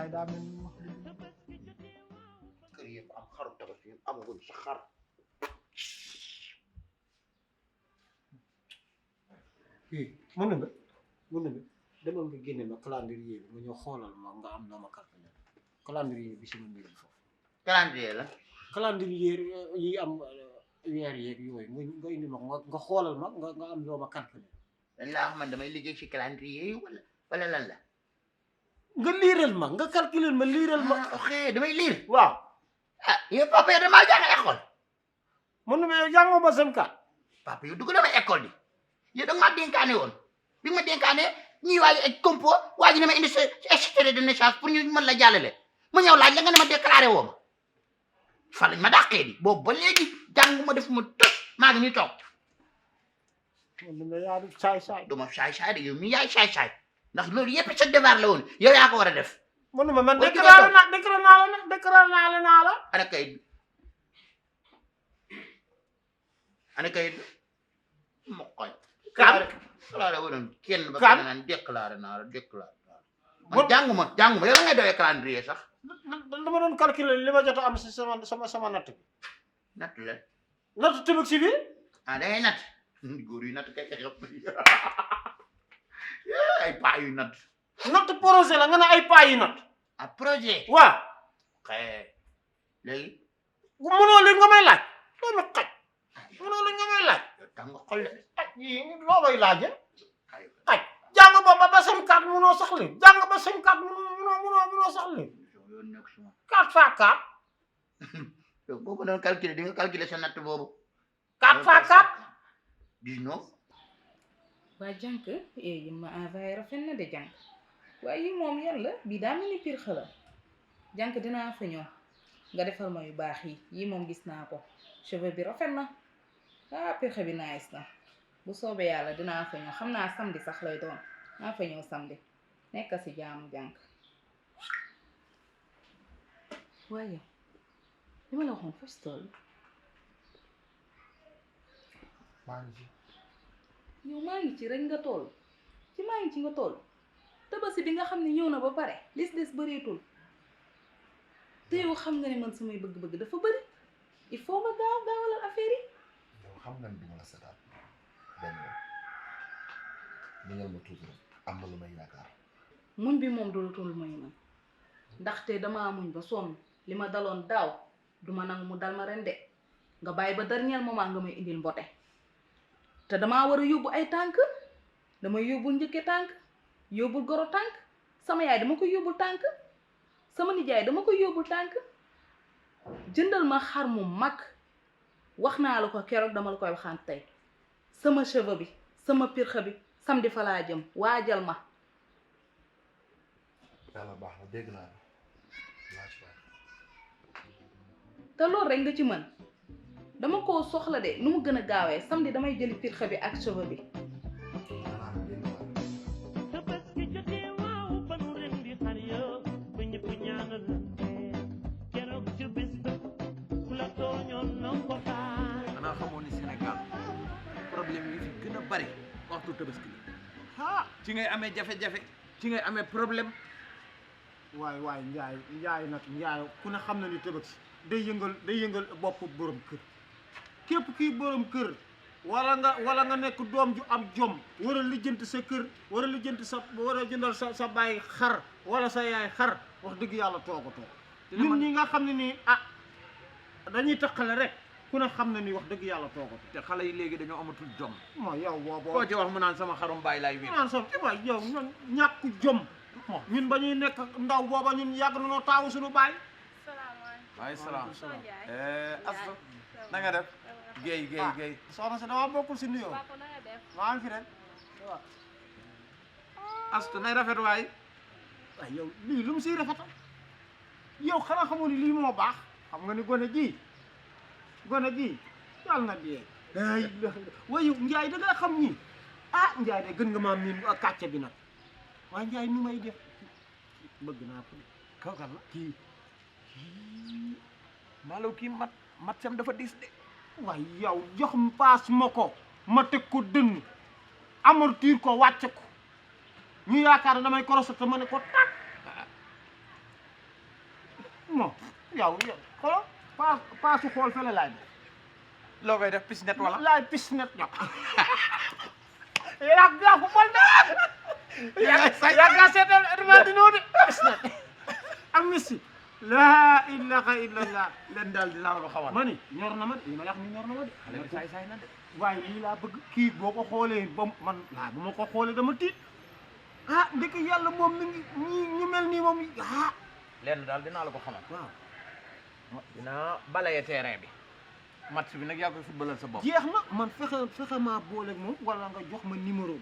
Njaay daa mel ni wax kër yëpp am xaru tabaski yëpp amaguñ sa xar mën nga demal nga génne ma calendrier bi nga ñëw xoolal ma nga am noo ma calculé calendrier bi sama mbir foofu calendrier la calendrier yi am weer yeeg yooyu nga indi ma nga xoolal ma nga am noo ma calculé dañ laa wax man damay liggéey ci calendrier yi wala lan la nga liiral ma nga calculer ma liiral ma ok damay liir waaw ah yow papa yow damaa jàng école mën na ma yow jàngoo ba sem kat papa yow dugg dama école bi yow da nga maa dénkaane woon bi ma dénkaane ñuy waaye ay compo waa ji ne ma indi sa extrait de naissance pour ñu mën la jàllale ma ñëw laaj la nga ne ma déclaré woo ma fa lañ ma dàqee di boobu ba léegi jàng ma def ma tos maa ngi nii toog mën na yaa di saay du ma saay-saay de yow mi yaay saay-saay ndax loolu yëpp sa devoir la woon yow yaa ko war a def mën na ma man déclaré naa la ana kayit bi ana kayit bi ma koy déclaré woon kenn ba kenn naan déclaré naa la man jànguma yow ngay doyee calendrier sax dama doon calculer li ma jot a am si sama natt bi natt la natt tëbëg si bi ah da ngay natt góor yu natt kay ay paa yu natt projet la nga ne ay paa yi natt ah projet waaw xëy léegi mënoo li nga may laaj doo ma xaj mënoo li nga may laaj tam nga xol yi loo may laaje xaj jàng ba sem kat mënoo sax li jàng ba sem kat mënoo sax li 4 fois 4 yow boo ko doon calculer di nga calculer sa natt boobu 4 fois 4 19 waa jànk yi ma envoyé rafet na de jànk waaye yi moom yan la bii daa mel ni pire xala jànk dinaa fa ñëw nga defal ma yu baax yi moom gis naa ko cheveux bi rafet na pire bi nice na bu soobee yàlla dinaa fa ñëw xam naa samedi sax lay doon naa fa ñëw samedi nekk si jaamu jànk waaye li ma la waxoon fas toll yow maa ngi ci rek nga toll ci maa ngi ci nga toll tabaski bi nga xam ne ñëw na ba pare lis des bëreetul te yow xam nga ne man samay bëgg-bëgg dafa bëri il faut nga gaawalal affaire yi yow xam nga ne duma la seetaan benn yoon ma tuuti rek am na lu may yaakaar muñ bi moom dootul may man ndaxte damaa muñ ba sonn li ma daloon daaw duma nangu mu dal ma ren de nga bàyyi ba dernier moment nga may indil mbote te damaa war a yóbbu ay tànk damay yóbbul njëkke tànk yóbbul goro tànk sama yaay dama koy yóbbul tànk sama nijaay dama koy yóbbul tànk jëndal ma xar mu mag wax naa la ko keroog dama la koy waxaan tey sama cheveux bi sama pirxa bi samedi fa laa jëm waajal ma yàlla baax na dégg naa laa ci baax te loolu rek nga ci mën dama koo soxla de nu mu gën a gaawee samedi damay jëli pirxa bi ak cheveux bi xanaa xamoon ni Sénégal problème yi fi gën a bari waxtu tabaski la ci ngay amee jafe-jafe ci ngay amee problème waay njaay ku ne xam na ni tabaski day yëngal bopp borom kër képp kii borom kër wala nga nekk doom ju am jom war a lijjanti sa kër war a jëndal sa baay xar wala sa yaay xar wax dëgg yàlla toogatoo ñun ñi nga xam ne nii dañuy taqale rek ku ne xam na ni wax dëgg yàlla toogatoo te xale yi léegi dañoo amatul jom moo yow booboo koo ci wax mu naan sama xarum baay laay wér naan sa waay yow ñun ñàkk jom ñun ba ñuy nekk ndaw booba ñun yàgg na noo taawu suñu baay salaam Asta na nga def Guèye soxna si dama bokkul si nuyoo maa ngi fi rek waaw Asta nay rafet waay yow lii lu mu siy rafetal yow xanaa xamoo ni lii moo baax xam nga ni gone gii yàlla na dee waaye Njaay da nga xam ñi Njaay de gën nga maa miin kàcce bi nag waaye Njaay nu may def bëgg naa ko kaw kan la kii maalaw kii mat sam dafa diis de waaye yow jox paas ma ko ma teg ko dënn amortir ko wàcce ko ñu yaakaar ne damay korosé te ma ne ko tàkk moom yow xoolal paasu xool fële laay def loo koy def pis net wala laay pis net ñoq yaa ko bol de yaa gaa seetal Ronaldinho de pis net ak Messi laa ilaha illallah leen daal dinaa la ko xamal ma ni ñor na ma de li ma la wax ni ñor na ma de xale bi saay na de waaye lii laa bëgg kii boo ko xoolee ba man waaw bu ma ko xoolee dama tiit ah ndeke yàlla moom mi ngi ñu mel nii moom leen daal dinaa la ko xamal waaw dinaa balaye terrain bi match bi nag yaa koy footballal sa bopp jeex na man fexe maa booleeg moom wala nga jox ma numéro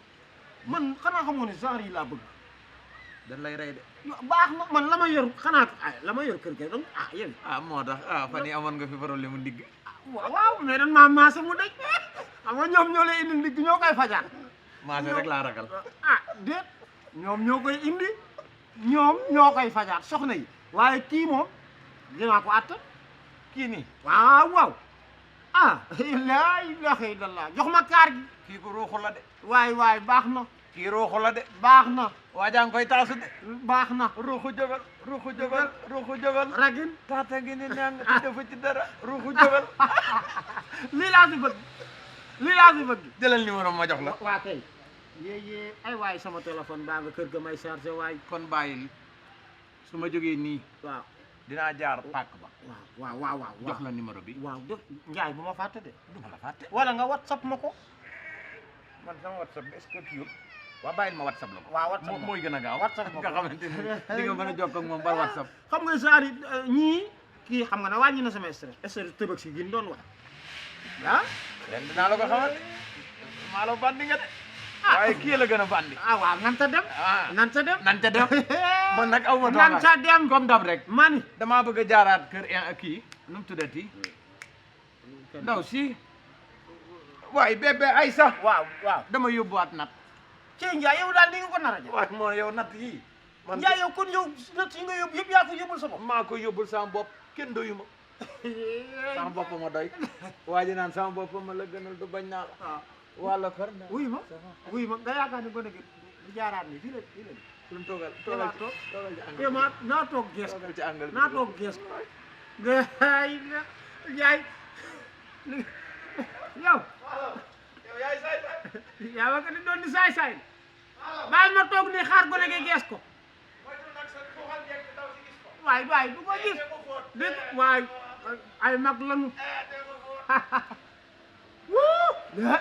man xanaa xamoo ne genre yi laa bëgg dañ lay rey de baax na man la ma yor xanaa la ma yor kër ga donc yéen moo tax fan yi amoon nga fi problème mu ndigg waaw mais dan maa maase mu daj xam nga ñoom ñoo lay indi ndigg ñoo koy fajaat maase rek laa ragal déet ñoom ñoo koy indi ñoom ñoo koy fajaat soxna yi waaye kii moom dinaa ko àtta kii nii waaw laa ilaha illallah jox ma kaar gi kii ko ruuxu la de waay baax na kii ruuxu la de baax na waajaa ngi koy taasu de baax na ruuxu jógal ragin taata ngi ni nang te defu ci dara ruuxu jógal lii laa si bëgg jëlal numéro ma jox la waa kay yéyée ay waay sama téléphone baa nga kër ga may chargé waay kon bàyyil su ma jógee nii waaw dinaa jaar pàkk ba waaw jox la numéro bi waaw def Njaay bu ma fàtte de du ma la fàtte wala nga WhatsApp ma ko man sama WhatsApp bi est-ce que kii waa bàyyil ma WhatsApp la ko waaw WhatsApp mooy gën a gaaw WhatsApp nga xamante ni di nga mën a jokkoo ak moom par WhatsApp xam nga genre ñii kii xam nga ne wàññi na sama stress tëbëg si gin doon wax ren dinaa la ko xamal maa la bandi nga de waaye kii la gën a bandi waaw nanta dem nanta dem man nag aw ma nanta dem comme dab rek mani damaa bëgg a jaaraat kër kii nu mu tuddati ndaw si waaye bébé Aïssa waaw dama yóbbuwaat nat ci Njaay yow daal di nga ko nar a jël waat moo yow nat yii man Njaay yow kon yow nat yi nga yóbbu yëpp yaa ko yóbbul sa bopp maa ko yóbbul sama bopp kenn doyu ma sama bopp ma doy waa ji naan sama bopp ma la gënal du bañ naa la wàlla kër wuy ma nga yaakaar ne gone gi du jaaraat ni fii la suñ toogal ci naa toog gees toogal ci angle naa toog gees gaay la Njaay yow yaay saay yaa ma ko di doon di saay baal ma toog ni xaar gone gi gees ko waay du ko gis dégg waay ay mag lanu la